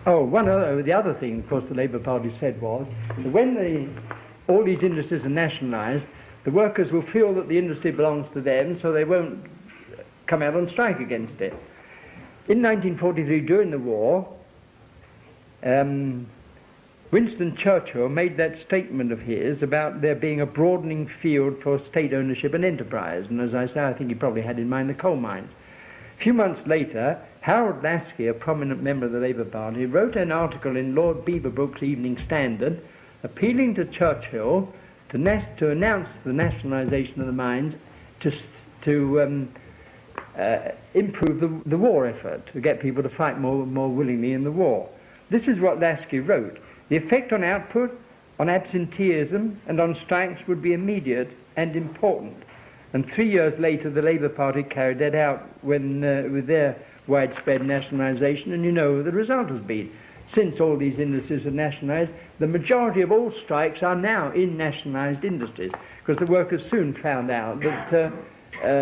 Oh, the other thing, of course, the Labour Party said was that when all these industries are nationalised, the workers will feel that the industry belongs to them, so they won't come out on strike against it. In 1943, during the war, Winston Churchill made that statement of his about there being a broadening field for state ownership and enterprise, and as I say, I think he probably had in mind the coal mines. A few months later, Harold Lasky, a prominent member of the Labour Party, wrote an article in Lord Beaverbrook's Evening Standard appealing to Churchill to announce the nationalisation of the mines to improve the war effort, to get people to fight more willingly in the war. This is what Lasky wrote. The effect on output, on absenteeism and on strikes would be immediate and important. And 3 years later, the Labour Party carried that out with their widespread nationalisation, and you know the result has been. Since all these industries are nationalised, the majority of all strikes are now in nationalised industries, because the workers soon found out that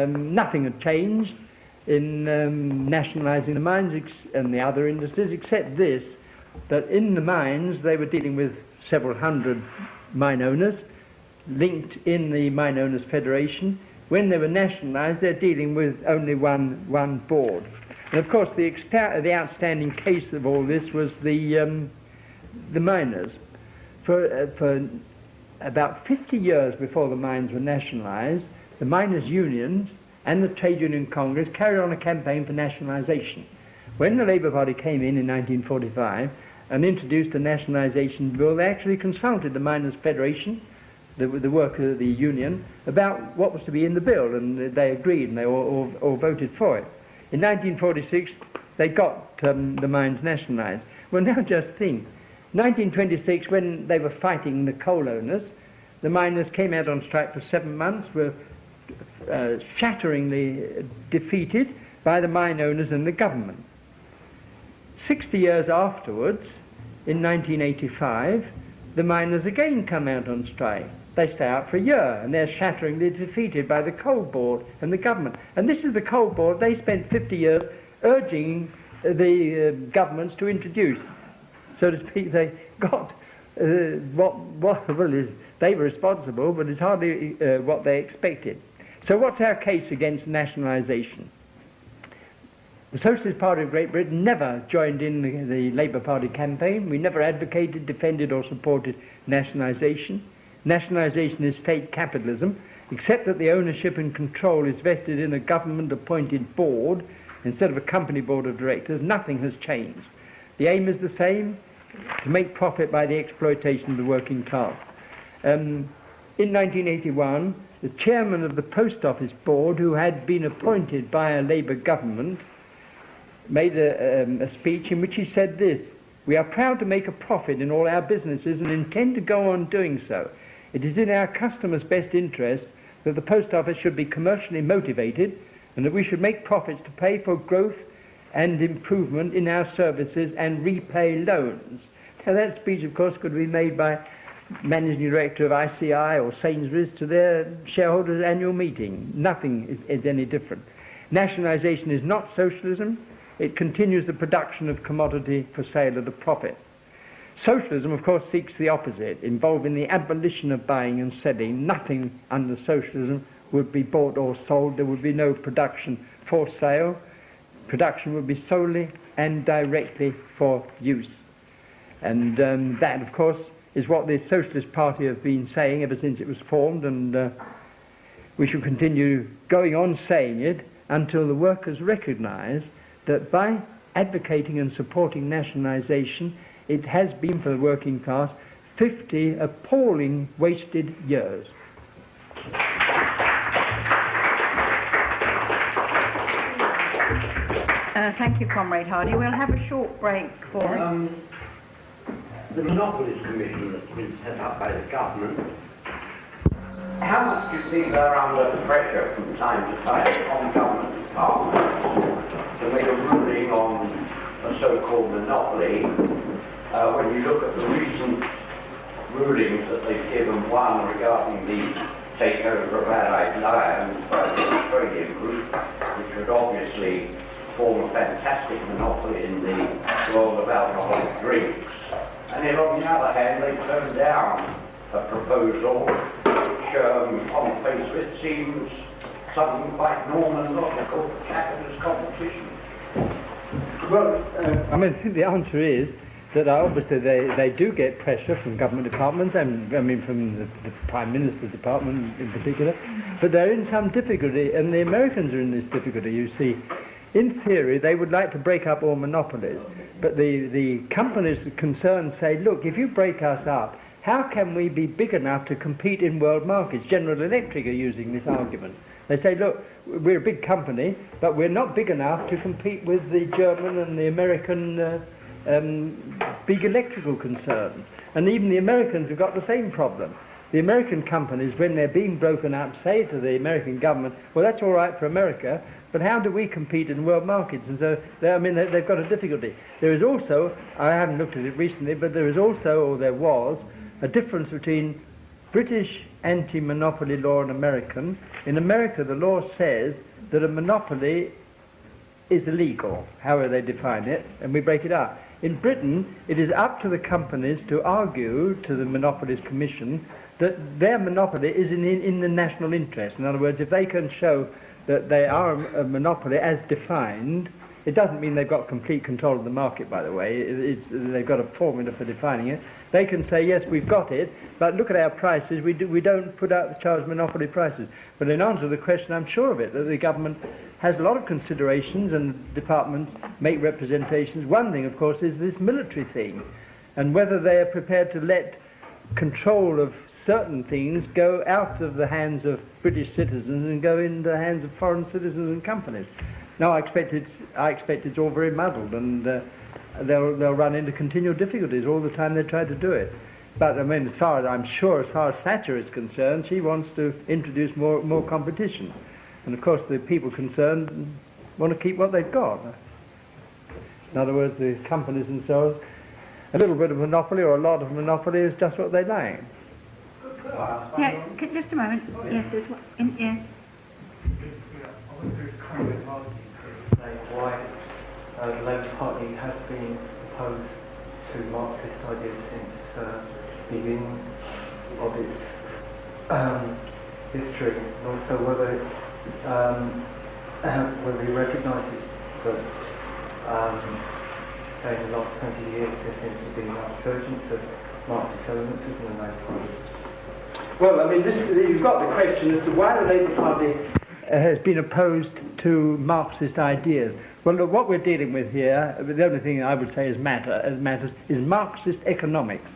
nothing had changed in nationalising the mines and the other industries, except this, that in the mines they were dealing with several hundred mine owners, linked in the Mine Owners Federation. When they were nationalised, they're dealing with only one board. And of course, the outstanding case of all this was the miners. For about 50 years before the mines were nationalised, the miners' unions and the Trade Union Congress carried on a campaign for nationalisation. When the Labour Party came in 1945 and introduced a nationalisation bill, they actually consulted the Miners' Federation, the worker, the union, about what was to be in the bill, and they agreed, and they all voted for it. In 1946, they got the mines nationalised. Well, now just think, 1926, when they were fighting the coal owners, the miners came out on strike for 7 months, were shatteringly defeated by the mine owners and the government. 60 years afterwards, in 1985, the miners again come out on strike. They stay out for a year, and they're shatteringly defeated by the coal board and the government. And this is the coal board they spent 50 years urging the governments to introduce. So to speak, they got they were responsible, but it's hardly what they expected. So what's our case against nationalisation? The Socialist Party of Great Britain never joined in the Labour Party campaign. We never advocated, defended or supported nationalisation. Nationalisation is state capitalism, except that the ownership and control is vested in a government-appointed board instead of a company board of directors. Nothing has changed. The aim is the same, to make profit by the exploitation of the working class. In 1981, the chairman of the Post Office Board, who had been appointed by a Labour government, made a speech in which he said this: "We are proud to make a profit in all our businesses and intend to go on doing so. It is in our customers' best interest that the post office should be commercially motivated and that we should make profits to pay for growth and improvement in our services and repay loans." Now that speech, of course, could be made by managing director of ICI or Sainsbury's to their shareholders' annual meeting. Nothing is any different. Nationalisation is not socialism. It continues the production of commodity for sale at a profit. Socialism, of course, seeks the opposite, involving the abolition of buying and selling. Nothing under socialism would be bought or sold. There would be no production for sale. Production would be solely and directly for use. And that, of course, is what the Socialist Party have been saying ever since it was formed, and we shall continue going on saying it until the workers recognise that by advocating and supporting nationalisation, it has been for the working class 50 appalling wasted years. Thank you, Comrade Hardy. We'll have a short break for the Monopolies Commission that's been set up by the government. How much do you think they're under pressure from time to time on government departments to make a ruling on a so-called monopoly? When you look at the recent rulings that they've given, one regarding the takeover of Allied Lions by the Australian group, which would obviously form a fantastic monopoly in the world of alcoholic drinks. And yet on the other hand, they turned down a proposal which on face of it seems something quite normal and logical for capitalist competition. Well, I mean, the answer is that obviously they do get pressure from government departments, and I mean from the Prime Minister's department in particular, but they're in some difficulty, and the Americans are in this difficulty, you see. In theory, they would like to break up all monopolies, but the companies concerned say, look, if you break us up, how can we be big enough to compete in world markets? General Electric are using this argument. They say, look, we're a big company, but we're not big enough to compete with the German and the American big electrical concerns. And even the Americans have got the same problem. The American companies, when they're being broken up, say to the American government, well, that's all right for America, but how do we compete in world markets? And so, they've got a difficulty. There is also, I haven't looked at it recently, but there is also, or there was, a difference between British anti-monopoly law and American. In America, the law says that a monopoly is illegal, however they define it, and we break it up. In Britain, it is up to the companies to argue to the Monopolies Commission that their monopoly is in the national interest. In other words, if they can show that they are a monopoly as defined, it doesn't mean they've got complete control of the market, by the way. They've got a formula for defining it. They can say, yes, we've got it, but look at our prices. We don't charge monopoly prices. But in answer to the question, I'm sure of it, that the government has a lot of considerations and departments make representations. One thing, of course, is this military thing, and whether they are prepared to let control of certain things go out of the hands of British citizens and go into the hands of foreign citizens and companies. Now, I expect it's all very muddled, and they'll run into continual difficulties all the time they try to do it. But I mean, as far as Thatcher is concerned, she wants to introduce more competition, and of course the people concerned want to keep what they've got. In other words, the companies themselves, a little bit of monopoly or a lot of monopoly is just what they like. Yeah, just a moment. Yes, there's one. Yes. I wonder if Congress say why the Labour Party has been opposed to Marxist ideas since the beginning of its history, and also whether you recognise it that say in the last 20 years there seems to be an resurgence of Marxist elements within the Labour Party. Well, I mean, you've got the question as to why the Labour Party has been opposed to Marxist ideas. Well, look, what we're dealing with here, the only thing I would say matters is Marxist economics.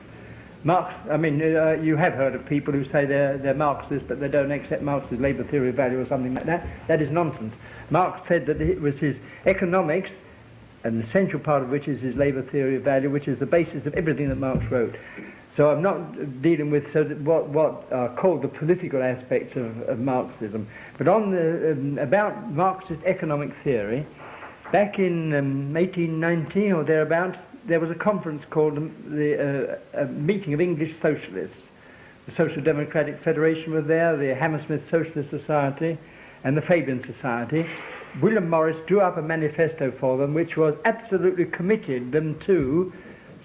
You have heard of people who say they're Marxists, but they don't accept Marx's labour theory of value or something like that. That is nonsense. Marx said that it was his economics, an essential part of which is his labour theory of value, which is the basis of everything that Marx wrote. So I'm not dealing with what are called the political aspects of Marxism, but on about Marxist economic theory. Back in 1890 or thereabouts, there was a conference called a meeting of English socialists. The Social Democratic Federation was there, the Hammersmith Socialist Society, and the Fabian Society. William Morris drew up a manifesto for them, which was absolutely committed them to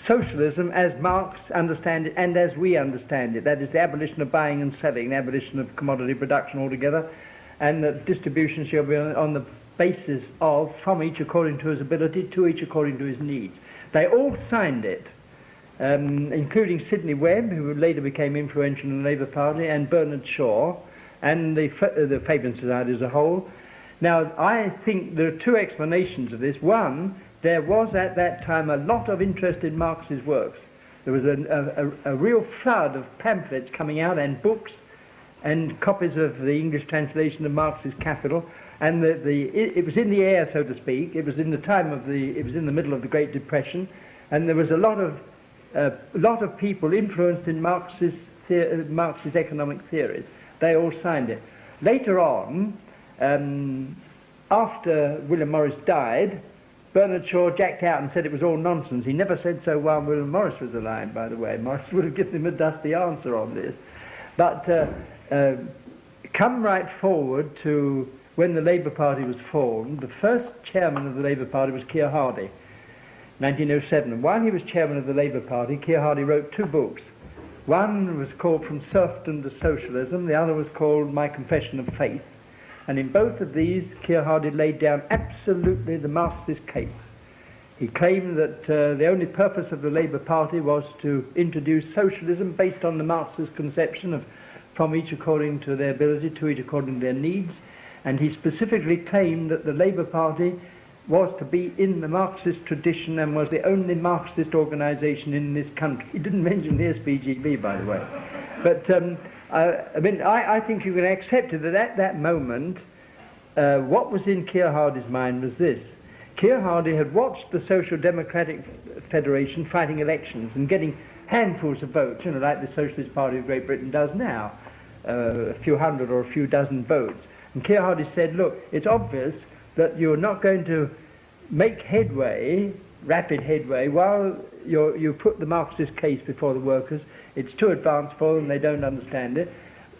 socialism as Marx understands it and as we understand it. That is the abolition of buying and selling, the abolition of commodity production altogether, and that distribution shall be on the basis of from each according to his ability to each according to his needs. They all signed it, including Sidney Webb, who later became influential in the Labour Party, and Bernard Shaw, and the Fabian Society as a whole. Now, I think there are two explanations of this. One, there was at that time a lot of interest in Marx's works. There was a real flood of pamphlets coming out and books and copies of the English translation of Marx's Capital, and it was in the air, so to speak. It was in the middle of the Great Depression, and there was a lot of people influenced in Marxist economic theories. They all signed it. Later on, after William Morris died, Bernard Shaw jacked out and said it was all nonsense. He never said so while William Morris was alive, by the way. Morris would have given him a dusty answer on this. But come right forward to when the Labour Party was formed, the first chairman of the Labour Party was Keir Hardie, 1907. And while he was chairman of the Labour Party, Keir Hardie wrote 2 books. One was called From Serfdom to Socialism, the other was called My Confession of Faith. And in both of these, Keir Hardie laid down absolutely the Marxist case. He claimed that the only purpose of the Labour Party was to introduce socialism based on the Marxist conception of from each according to their ability, to each according to their needs. And he specifically claimed that the Labour Party was to be in the Marxist tradition and was the only Marxist organisation in this country. He didn't mention the SPGB, by the way. But I think you can accept it that at that moment, what was in Keir Hardie's mind was this. Keir Hardie had watched the Social Democratic Federation fighting elections and getting handfuls of votes, you know, like the Socialist Party of Great Britain does now, a few hundred or a few dozen votes. And Keir Hardie said, look, it's obvious that you're not going to make headway, rapid headway, while you put the Marxist case before the workers. It's too advanced for them, they don't understand it.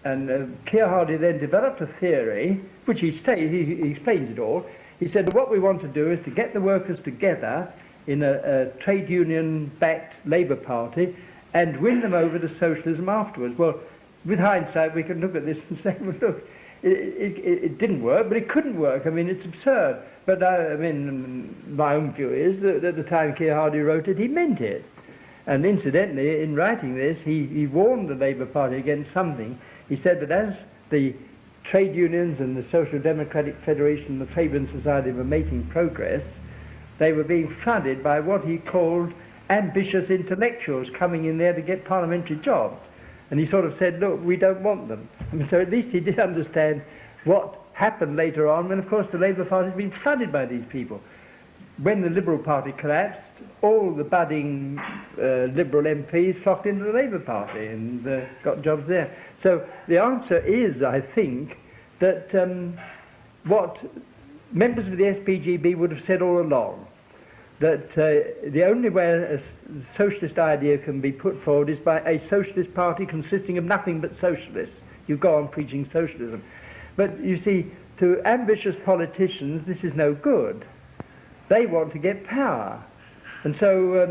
And Keir Hardie then developed a theory, which he explains it all. He said, what we want to do is to get the workers together in a trade union-backed Labour Party and win them over to socialism afterwards. Well, with hindsight, we can look at this and say, well, look, it didn't work, but it couldn't work. I mean, it's absurd. But my own view is that at the time Keir Hardie wrote it, he meant it. And incidentally, in writing this, he warned the Labour Party against something. He said that as the trade unions and the Social Democratic Federation and the Fabian Society were making progress, they were being flooded by what he called ambitious intellectuals coming in there to get parliamentary jobs. And he sort of said, look, we don't want them. And so at least he did understand what happened later on when, of course, the Labour Party had been flooded by these people. When the Liberal Party collapsed, all the budding Liberal MPs flocked into the Labour Party and got jobs there. So the answer is, I think, that what members of the SPGB would have said all along, that the only way a socialist idea can be put forward is by a socialist party consisting of nothing but socialists. You go on preaching socialism. But you see, to ambitious politicians, this is no good. They want to get power. And so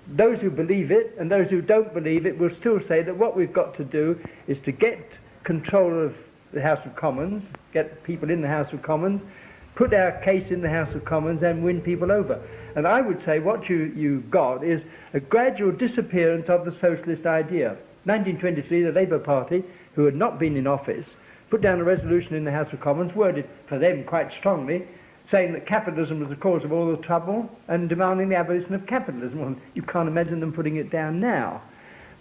those who believe it and those who don't believe it will still say that what we've got to do is to get control of the House of Commons, get people in the House of Commons, put our case in the House of Commons and win people over. And I would say what you got is a gradual disappearance of the socialist idea. 1923, the Labour Party, who had not been in office, put down a resolution in the House of Commons, worded for them quite strongly, saying that capitalism was the cause of all the trouble and demanding the abolition of capitalism. Well, you can't imagine them putting it down now.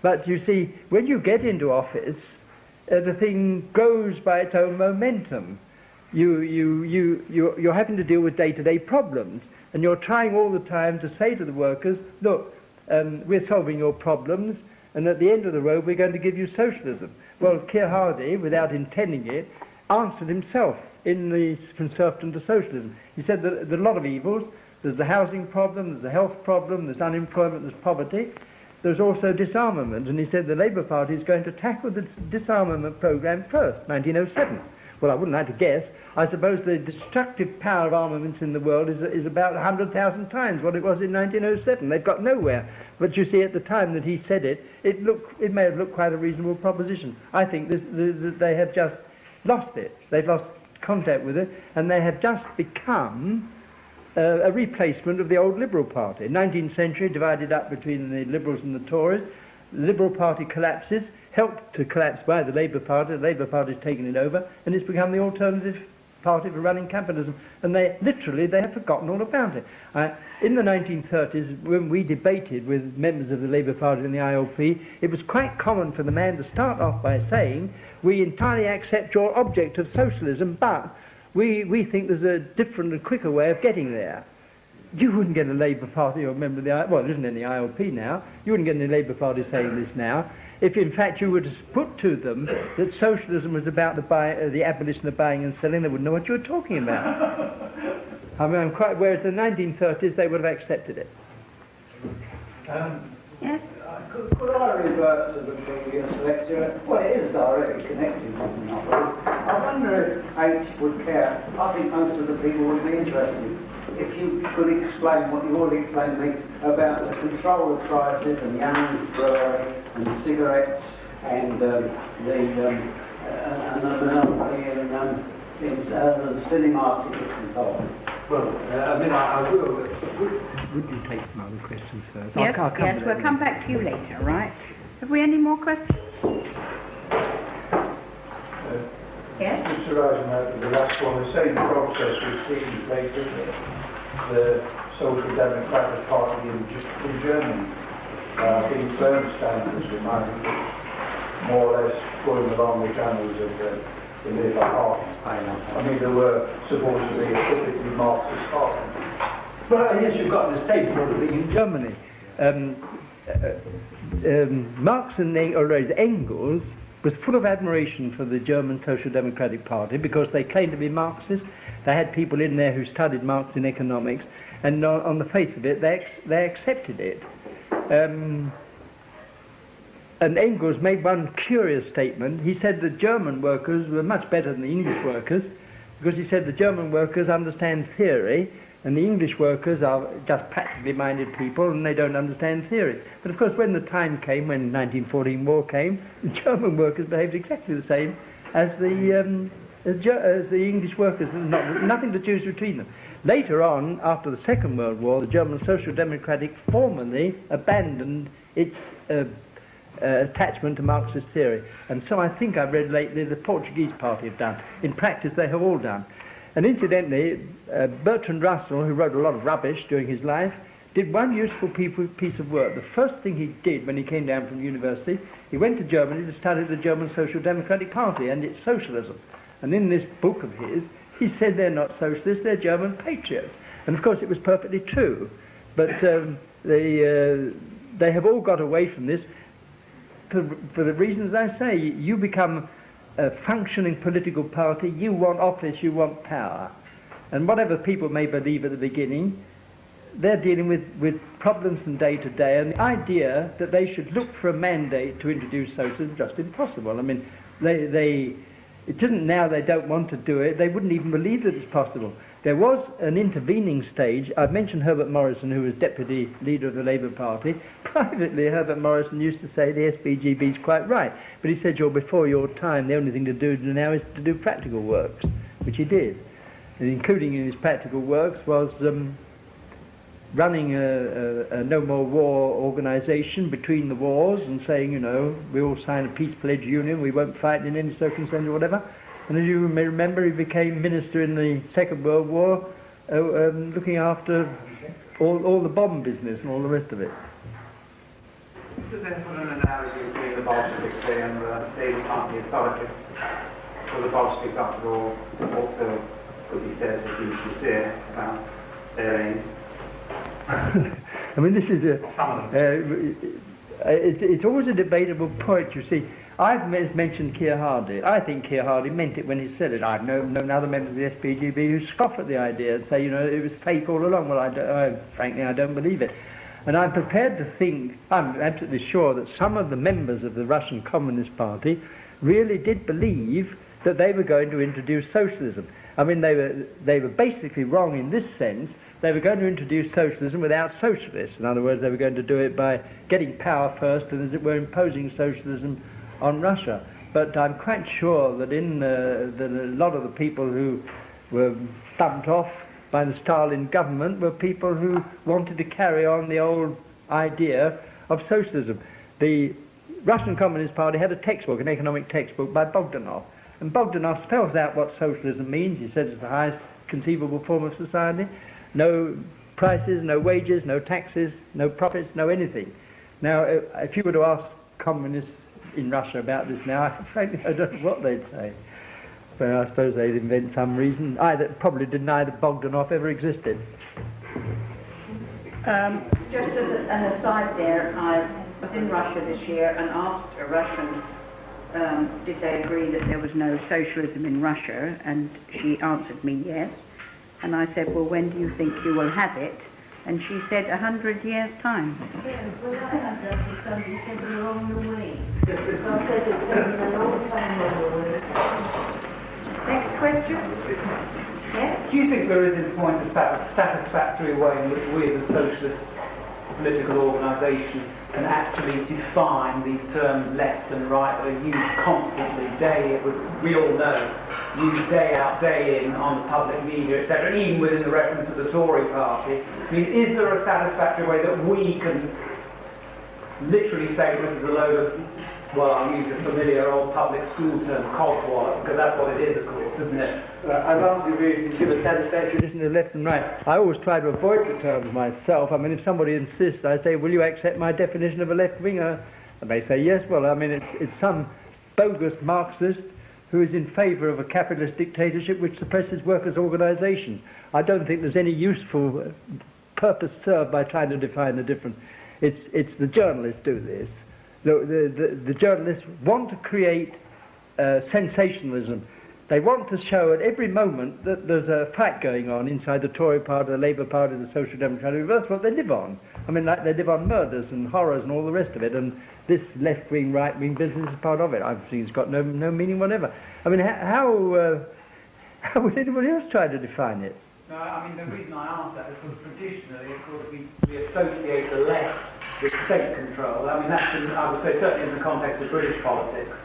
But you see, when you get into office, the thing goes by its own momentum. You're having to deal with day-to-day problems, and you're trying all the time to say to the workers, look, we're solving your problems, and at the end of the road we're going to give you socialism. Well, Keir Hardie, without intending it, answered himself in the From Serfdom to Socialism. He said that there are a lot of evils. There's the housing problem, there's the health problem, there's unemployment, there's poverty. There's also disarmament, and he said the Labour Party is going to tackle the disarmament programme first, 1907. Well, I wouldn't like to guess. I suppose the destructive power of armaments in the world is about 100,000 times what it was in 1907. They've got nowhere. But you see, at the time that he said it, it may have looked quite a reasonable proposition. I think they have just lost it. They've lost contact with it, and they have just become a replacement of the old Liberal Party. 19th century, divided up between the Liberals and the Tories. The Liberal Party collapses, helped to collapse by the Labour Party. The Labour Party's taken it over, and it's become the alternative party for running capitalism. And they have forgotten all about it. In the 1930s, when we debated with members of the Labour Party and the ILP, it was quite common for the man to start off by saying, we entirely accept your object of socialism, but we think there's a different and quicker way of getting there. You wouldn't get a Labour Party or a member of the ILP, well, there isn't any ILP now, you wouldn't get any Labour Party saying this now, if in fact you were to put to them that socialism was about the abolition of buying and selling, they wouldn't know what you were talking about. I mean, I'm quite aware in the 1930s they would have accepted it. Yes? Could I revert to the previous lecture? Well, it is directly connected with monopolies. I wonder if H would care. I think most of the people would be interested if you could explain what you already explained to me about the control of prices and Young's brewery and cigarettes and the monopoly in cinema tickets and so on. Well, I will. Would you take some other questions first? Yes, yes, we'll come back to you later, right? Have we any more questions? Yes? Just arising out of the last one, the same process was taking place in the Social Democratic Party in Germany. Being Bernstein was reminded more or less going along the channels of the Labour Party. I mean, they were supposed to be a typically Marxist party. Well, yes, you've got the same sort of thing in Germany. Marx and Engels was full of admiration for the German Social Democratic Party because they claimed to be Marxists. They had people in there who studied Marxian economics, and on the face of it, they accepted it. And Engels made one curious statement. He said the German workers were much better than the English workers because he said the German workers understand theory and the English workers are just practically minded people and they don't understand theory. But of course when the time came, when the 1914 war came, the German workers behaved exactly the same as the English workers, nothing to choose between them. Later on, after the Second World War, the German Social Democratic formally abandoned its attachment to Marxist theory. And so I think I've read lately the Portuguese party have done. In practice they have all done. And incidentally, Bertrand Russell, who wrote a lot of rubbish during his life, did one useful piece of work. The first thing he did when he came down from university, he went to Germany to study the German Social Democratic Party and its socialism. And in this book of his, he said they're not socialists, they're German patriots. And of course it was perfectly true. But they have all got away from this for the reasons I say. You become a functioning political party, you want office, you want power. And whatever people may believe at the beginning, they're dealing with problems from day to day, and the idea that they should look for a mandate to introduce socialism is just impossible. I mean, it isn't now they don't want to do it, they wouldn't even believe that it's possible. There was an intervening stage. I've mentioned Herbert Morrison, who was deputy leader of the Labour Party. Privately, Herbert Morrison used to say the SPGB is quite right, but he said, you're before your time, the only thing to do now is to do practical works, which he did. And including in his practical works was running a no more war organisation between the wars and saying, you know, we all sign a peace pledge union, we won't fight in any circumstance or whatever. And as you may remember, he became minister in the Second World War, looking after all the bomb business and all the rest of it. Is there an analogy between the Bolsheviks and the Labour Party historically? So the Bolsheviks, after all, also could be said to be sincere about their aims. I mean, this is it's always a debatable point, you see. I've mentioned Keir Hardie. I think Keir Hardie meant it when he said it. I've known other members of the SPGB who scoff at the idea and say, you know, it was fake all along. Well, frankly, I don't believe it. And I'm prepared to think, I'm absolutely sure that some of the members of the Russian Communist Party really did believe that they were going to introduce socialism. I mean, they were basically wrong in this sense. They were going to introduce socialism without socialists. In other words, they were going to do it by getting power first and, as it were, imposing socialism on Russia. But I'm quite sure that a lot of the people who were thumped off by the Stalin government were people who wanted to carry on the old idea of socialism. The Russian Communist Party had a textbook, an economic textbook by Bogdanov. And Bogdanov spells out what socialism means. He says it's the highest conceivable form of society. No prices, no wages, no taxes, no profits, no anything. Now, if you were to ask communists in Russia about this now, frankly, I don't know what they'd say. But I suppose they'd invent some reason. Probably deny that Bogdanov ever existed. Just as an aside there, I was in Russia this year and asked a Russian, did they agree that there was no socialism in Russia, and she answered me yes. And I said, well, when do you think you will have it? And she said 100 years' time. Yes, well, I had that with somebody said we're on the way. So I said it's taken a long time on the way. Next question? Yes? Do you think there is, in point of fact, a satisfactory way in which we as a socialist political organisation can actually define these terms left and right that are used constantly, we all know, used day out, day in on the public media, etc., even within the reference of the Tory party? I mean, is there a satisfactory way that we can literally say this is a load of, well, I'll use a familiar old public school term, codswallop, because that's what it is, of course, isn't it? I'd rather give a satisfactory definition of left and right. I always try to avoid the terms myself. I mean, if somebody insists, I say, will you accept my definition of a left-winger? And they say, yes. Well, I mean, it's some bogus Marxist who is in favour of a capitalist dictatorship which suppresses workers' organisation. I don't think there's any useful purpose served by trying to define the difference. It's the journalists do this. The journalists want to create sensationalism. They want to show at every moment that there's a fight going on inside the Tory party, the Labour Party, the Social Democratic. That's what they live on. I mean, like, they live on murders and horrors and all the rest of it, and this left-wing, right-wing business is part of it. I think it's got no meaning whatever. I mean, how would anybody else try to define it? No, I mean, the reason I ask that is because traditionally, of course, we associate the left with state control. I mean, that's, I would say, certainly in the context of British politics,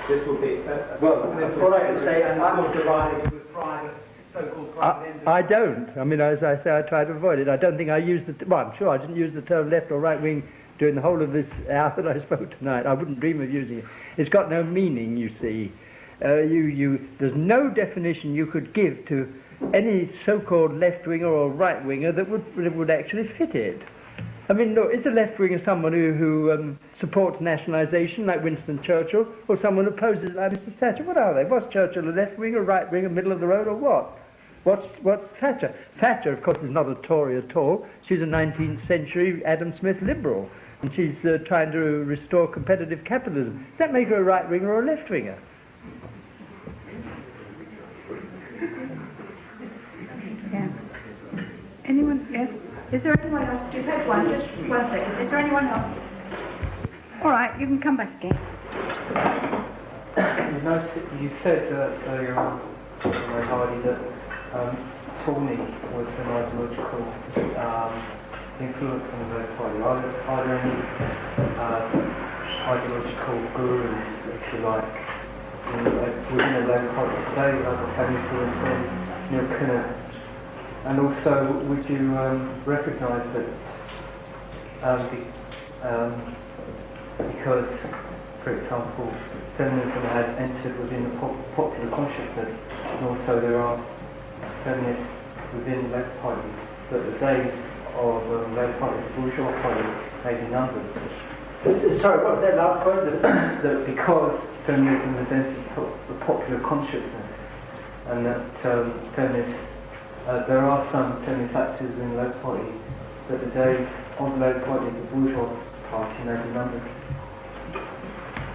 this will be... That's what I would say, and of course the right is with private, so-called private industry. I don't. I mean, as I say, I try to avoid it. I don't think I used the... Well, I'm sure I didn't use the term left or right-wing during the whole of this hour that I spoke tonight. I wouldn't dream of using it. It's got no meaning, you see. There's no definition you could give to any so-called left-winger or right-winger that would actually fit it. I mean, look, is a left-winger someone who supports nationalisation, like Winston Churchill, or someone who opposes it, like Mrs. Thatcher? What are they? Was Churchill a left-winger, right-winger, middle of the road, or what? What's Thatcher? Thatcher, of course, is not a Tory at all. She's a 19th century Adam Smith liberal, and she's trying to restore competitive capitalism. Does that make her a right-winger or a left-winger? Yeah. Anyone? Yes? Is there anyone else? You've had one. Just 1 second. Is there anyone else? All right, you can come back again. You said earlier on, Hardy, that Tawney was an ideological influence on the Labour Party. Are there any ideological gurus, if you like, within the Labour Party today, like the Tony Thornton, Neil Kinnock? And also, would you recognise that because, for example, feminism has entered within the popular consciousness, and also there are feminists within the Labour Party, that the days of the Labour Party, the bourgeois party, may be numbered? Sorry, what was that last point? That because feminism has entered the popular consciousness, and that feminists, there are some feminist actors in the Labour Party, that the days of the Labour Party as a bourgeois party may be numbered.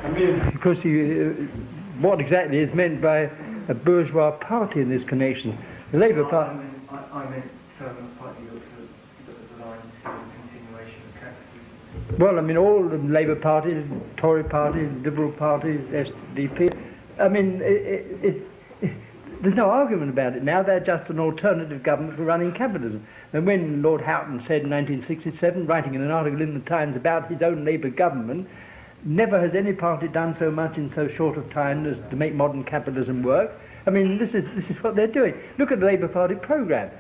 I mean, because what exactly is meant by a bourgeois party in this connection? The Labour Party... I meant a party that aligns to the continuation of capitalism. Well, I mean, all the Labour parties, Tory parties, Liberal parties, SDP, I mean, there's no argument about it now. They're just an alternative government for running capitalism. And when Lord Houghton said in 1967, writing in an article in the Times about his own Labour government, never has any party done so much in so short a time as to make modern capitalism work. I mean, this is what they're doing. Look at the Labour Party programme.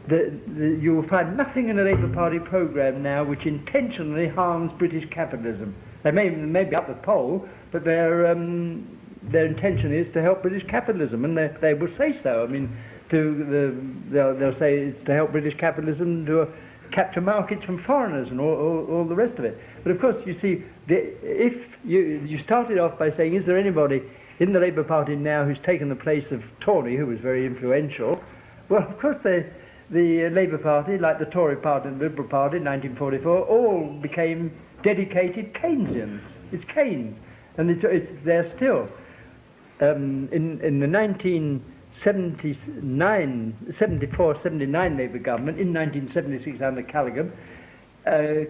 You will find nothing in the Labour Party programme now which intentionally harms British capitalism. They may be up the pole, but their intention is to help British capitalism, and they will say so. I mean, they'll say it's to help British capitalism to capture markets from foreigners and all the rest of it. But of course, you see, if you started off by saying, is there anybody in the Labour Party now who's taken the place of Tawney, who was very influential? Well, of course, the Labour Party, like the Tory Party and the Liberal Party in 1944, all became dedicated Keynesians. It's Keynes, and it's there still. In the 74-79 Labour government, in 1976 under Callaghan,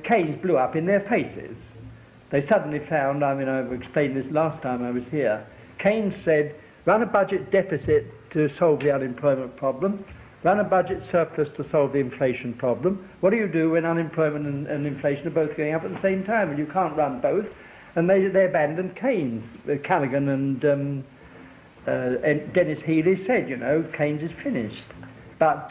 Keynes blew up in their faces. They suddenly found, I mean, I've explained this last time I was here, Keynes said, run a budget deficit to solve the unemployment problem, run a budget surplus to solve the inflation problem. What do you do when unemployment and inflation are both going up at the same time? And you can't run both. And they abandoned Keynes. Callaghan and Dennis Healy said, you know, Keynes is finished. But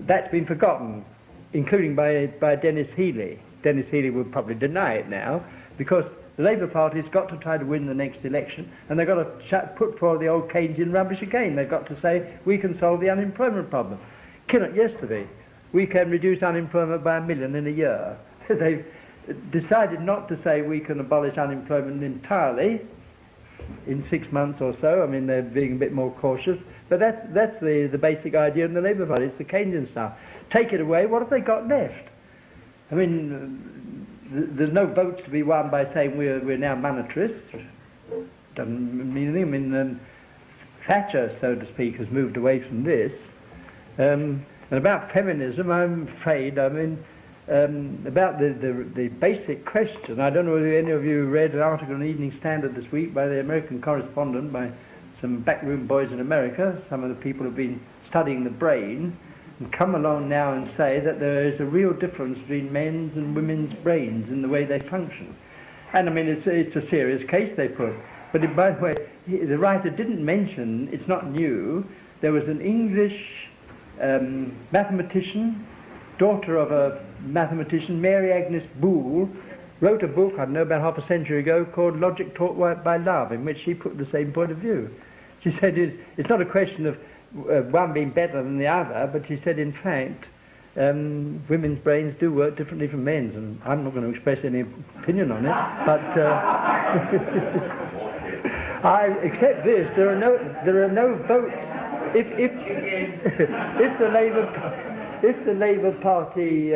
that's been forgotten, including by Dennis Healy. Dennis Healy would probably deny it now, because the Labour Party's got to try to win the next election, and they've got to put forward the old Keynesian rubbish again. They've got to say, we can solve the unemployment problem. Kinnock yesterday, we can reduce unemployment by 1 million in a year. They've decided not to say we can abolish unemployment entirely in 6 months or so. I mean, they're being a bit more cautious, but that's the basic idea in the Labour Party. It's the Keynesian stuff. Take it away, what have they got left? I mean, there's no votes to be won by saying we're now monetarists. Doesn't mean anything. I mean, Thatcher, so to speak, has moved away from this. And about feminism, I'm afraid, I mean, about the basic question, I don't know whether any of you read an article in the Evening Standard this week by the American correspondent, by some backroom boys in America, some of the people who've been studying the brain, and come along now and say that there is a real difference between men's and women's brains in the way they function. And I mean, it's a serious case they put. But by the way, the writer didn't mention, it's not new, there was an English mathematician, daughter of a mathematician, Mary Agnes Boole, wrote a book, I don't know, about half a century ago, called Logic Taught by Love, in which she put the same point of view. She said it's not a question of one being better than the other, but she said, in fact, women's brains do work differently from men's, and I'm not going to express any opinion on it, but I accept this. There are no votes. If the Labour Party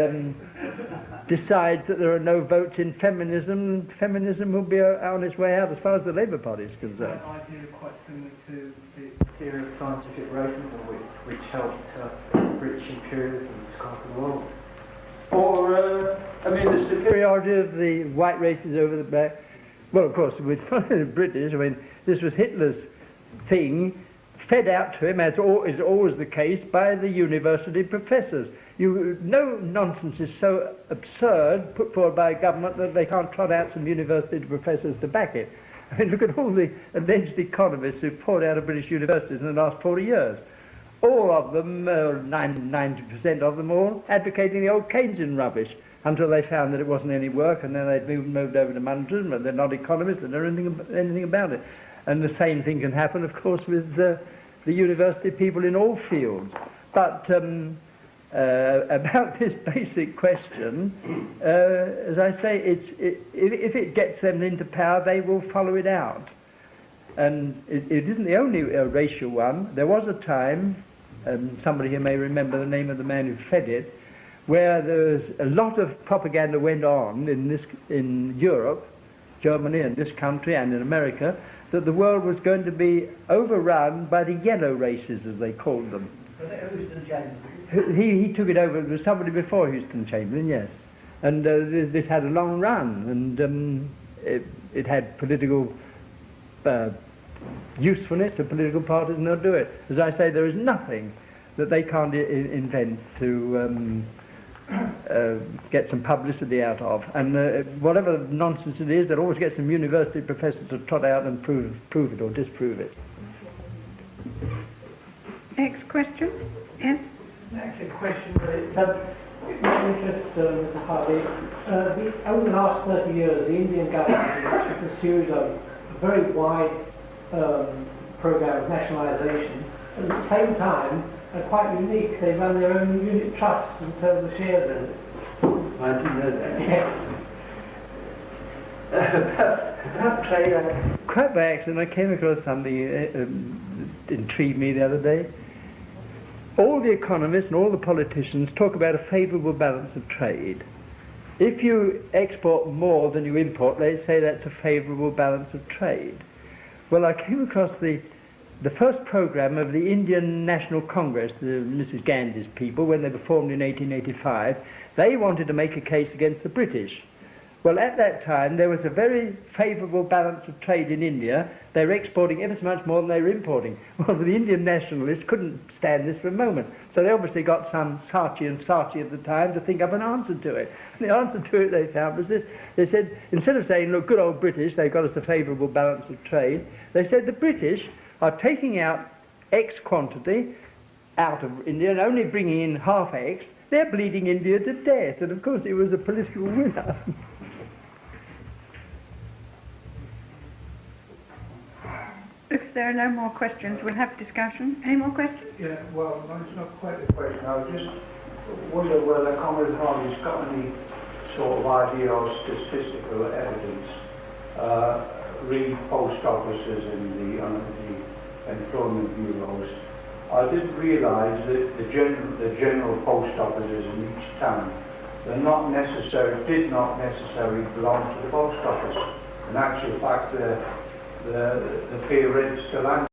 decides that there are no votes in feminism, feminism will be on its way out as far as the Labour Party is concerned. That idea is quite similar to the theory of scientific racism, which helped British imperialism to conquer the world. Or, I mean, the superiority of the white races over the black. Well, of course, with the British, I mean, this was Hitler's thing, fed out to him, as is always the case, by the university professors. No nonsense is so absurd, put forward by a government, that they can't trot out some university professors to back it. I mean, look at all the alleged economists who've poured out of British universities in the last 40 years. All of them, 90% of them all, advocating the old Keynesian rubbish, until they found that it wasn't any work, and then they'd moved over to monetarism, but they're not economists, they don't know anything about it. And the same thing can happen, of course, with the university people in all fields. But about this basic question, as I say, if it gets them into power, they will follow it out. And it isn't the only racial one. There was a time, somebody here may remember the name of the man who fed it, where there was a lot of propaganda went on in Europe, Germany and this country and in America, that the world was going to be overrun by the yellow races, as they called them. Houston Chamberlain. He took it over. It was somebody before Houston Chamberlain, yes. And this had a long run, and it had political usefulness to political parties, and they'll do it. As I say, there is nothing that they can't invent to get some publicity out of. And whatever nonsense it is, they'll always get some university professor to trot out and prove it or disprove it. Next question? Yes? Actually, a question my interest, Mr. Hardy. Over the last 30 years, the Indian government has pursued a very wide program of nationalisation. At the same time, quite unique, they run their own unit trusts and sell the shares in it. I didn't know that. Yes. About trade, quite by accident, I came across something that intrigued me the other day. All the economists and all the politicians talk about a favourable balance of trade. If you export more than you import, they say that's a favourable balance of trade. Well, I came across the first programme of the Indian National Congress, Mrs. Gandhi's people, when they were formed in 1885. They wanted to make a case against the British. Well, at that time, there was a very favourable balance of trade in India. They were exporting ever so much more than they were importing. Well, the Indian nationalists couldn't stand this for a moment. So they obviously got some Saatchi and Saatchi at the time to think up an answer to it. And the answer to it they found was this. They said, instead of saying, look, good old British, they've got us a favourable balance of trade, they said the British are taking out X quantity out of India and only bringing in half X. They're bleeding India to death. And of course it was a political winner. If there are no more questions, we'll have discussion. Any more questions? Yeah, well, it's not quite a question. I was just wondering whether Comrade Hardy's got any sort of idea or statistical evidence. Read post offices and the employment bureaus. I didn't realise that the general post offices in each town, did not necessarily belong to the post office. In actual fact, the pay rents to land